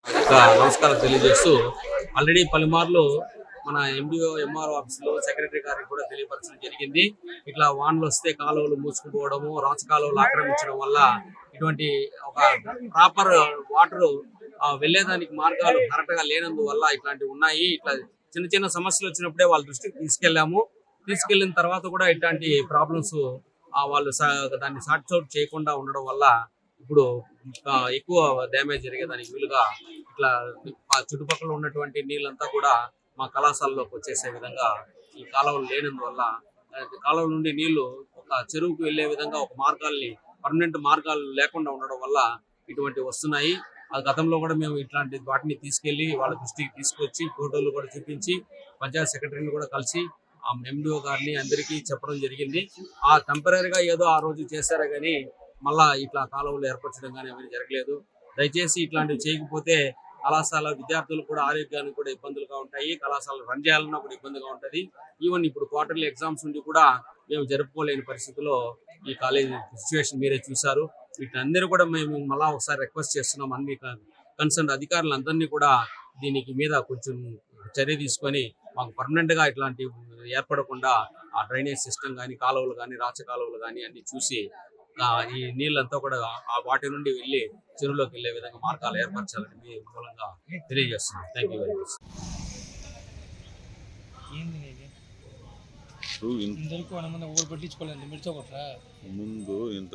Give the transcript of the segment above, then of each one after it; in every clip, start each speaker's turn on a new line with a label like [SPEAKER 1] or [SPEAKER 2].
[SPEAKER 1] నమస్కారం తెలియజేస్తూ ఆల్రెడీ పలుమార్లు మన ఎండిఓ ఎంఆర్ఓ ఆఫీసులో సెక్రటరీ గారికి కూడా తెలియపరచడం జరిగింది. ఇట్లా వానలు వస్తే కాలువలు మూసుకుపోవడము, రాచ కాలువలు ఆక్రమించడం వల్ల ఇటువంటి ఒక ప్రాపర్ వాటర్ వెళ్లేదానికి మార్గాలు కరెక్ట్ గా లేనందువల్ల ఇట్లాంటివి ఉన్నాయి. ఇట్లా చిన్న చిన్న సమస్యలు వచ్చినప్పుడే వాళ్ళ దృష్టికి తీసుకెళ్లిన తర్వాత కూడా ఇట్లాంటి ప్రాబ్లమ్స్ వాళ్ళు దాన్ని సార్ట్ అవుట్ చేయకుండా ఉండడం వల్ల ఇప్పుడు ఎక్కువ డ్యామేజ్ జరిగేదానికి వీలుగా ఇట్లా చుట్టుపక్కల ఉన్నటువంటి నీళ్ళంతా కూడా మా కళాశాలలోకి వచ్చేసే విధంగా ఈ కాలువలు లేనందువల్ల కాలువ నుండి నీళ్లు ఒక చెరువుకు వెళ్లే విధంగా ఒక మార్గాల్ని పర్మనెంట్ మార్గాలు లేకుండా ఉండడం వల్ల ఇటువంటి వస్తున్నాయి. ఆ గతంలో కూడా మేము ఇట్లాంటి వాటిని తీసుకెళ్లి వాళ్ళ దృష్టికి తీసుకొచ్చి ఫోటోలు కూడా చూపించి పంచాయత్ సెక్రటరీని కూడా కలిసి ఆ ఎండిఓ గారిని అందరికీ చెప్పడం జరిగింది. ఆ టెంపరీగా ఏదో ఆ రోజు చేశారే కానీ మళ్ళా ఇట్లా కాలువలు ఏర్పరచడం కానీ అవన్నీ జరగలేదు. దయచేసి ఇట్లాంటివి చేయకపోతే కళాశాల విద్యార్థులు కూడా ఆరోగ్యానికి కూడా ఇబ్బందులుగా ఉంటాయి. కళాశాల రన్ చేయాలన్నా కూడా ఇబ్బందిగా ఉంటుంది. ఈవెన్ ఇప్పుడు క్వార్టర్లీ ఎగ్జామ్స్ ఉండి కూడా మేము జరుపుకోలేని పరిస్థితిలో ఈ కాలేజీ సిచ్యువేషన్ మీరే చూసారు. వీటందరూ కూడా మేము మళ్ళా ఒకసారి రిక్వెస్ట్ చేస్తున్నాం అన్ని కన్సర్న్ అధికారులందరినీ కూడా దీనికి మీద కొంచెం చర్య తీసుకొని మాకు పర్మనెంట్ గా ఇట్లాంటి ఏర్పడకుండా ఆ డ్రైనేజ్ సిస్టమ్ కానీ కాలువలు కానీ రాచ కాలువలు కానీ అన్ని చూసి ఈ నీళ్ళంతా కూడా ఆ వాటి నుండి వెళ్ళి చెరువులోకి వెళ్లే విధంగా మార్గాలు ఏర్పరచాలని మీ మూలంగా తెలియజేస్తున్నాం. Thank you very much.
[SPEAKER 2] ముందు ఇంత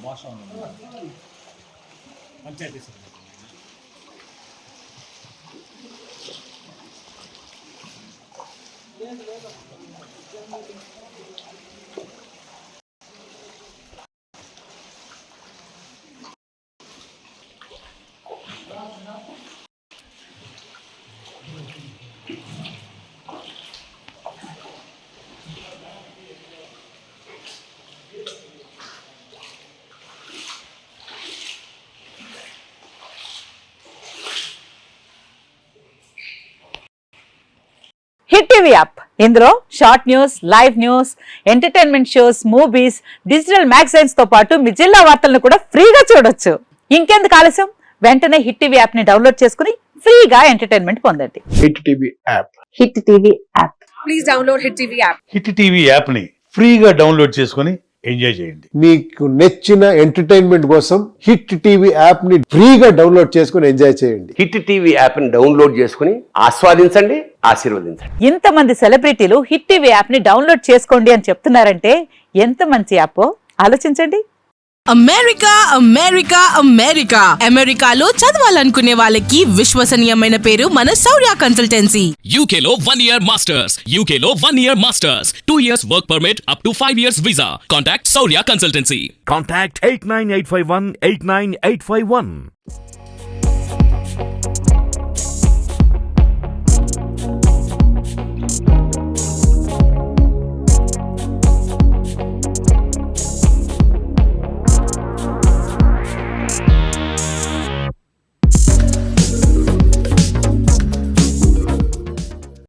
[SPEAKER 3] భాష పంచాయతీ
[SPEAKER 4] హిట్ టీవీ యాప్ ఇందులో short news, live news, entertainment shows, movies, digital magazines తో పాటు మీ జిల్లా వార్తలను కూడా ఫ్రీగా చూడొచ్చు. ఇంకెందుకు ఆలస్యం, వెంటనే హిట్ టీవీ యాప్ ని డౌన్లోడ్ చేసుకుని ఫ్రీగా ఎంటర్టైన్మెంట్ పొందండి.
[SPEAKER 5] Hit TV app.
[SPEAKER 4] Hit TV app.
[SPEAKER 6] Please download hit TV app.
[SPEAKER 2] Hit TV app ని ఫ్రీగా డౌన్లోడ్ చేసుకుని ఎంజాయ్ చేయండి.
[SPEAKER 5] మీకు నచ్చిన ఎంటర్టైన్మెంట్ కోసం హిట్ టీవీ యాప్ ని ఫ్రీగా డౌన్లోడ్ చేసుకుని ఎంజాయ్ చేయండి.
[SPEAKER 7] హిట్ టీవీ యాప్ ని డౌన్లోడ్ చేసుకుని ఆస్వాదించండి, ఆశీర్వదించండి.
[SPEAKER 4] ఇంతమంది సెలబ్రిటీలు హిట్ టీవీ యాప్ ని డౌన్లోడ్ చేసుకోండి అని చెప్తున్నారంటే ఎంత మంచి యాప్ ఆలోచించండి.
[SPEAKER 3] అమెరికా అమెరికా అమెరికా అమెరికాలో చదవాలనుకునే వాళ్ళకి విశ్వసనీయమైన పేరు మన శౌర్య కన్సల్టెన్సీ.
[SPEAKER 8] UK లో 1 year masters. UK లో 1 year masters. 2 years work permit up to 5 years visa. Contact Saurya Consultancy.
[SPEAKER 9] Contact 89851 89851.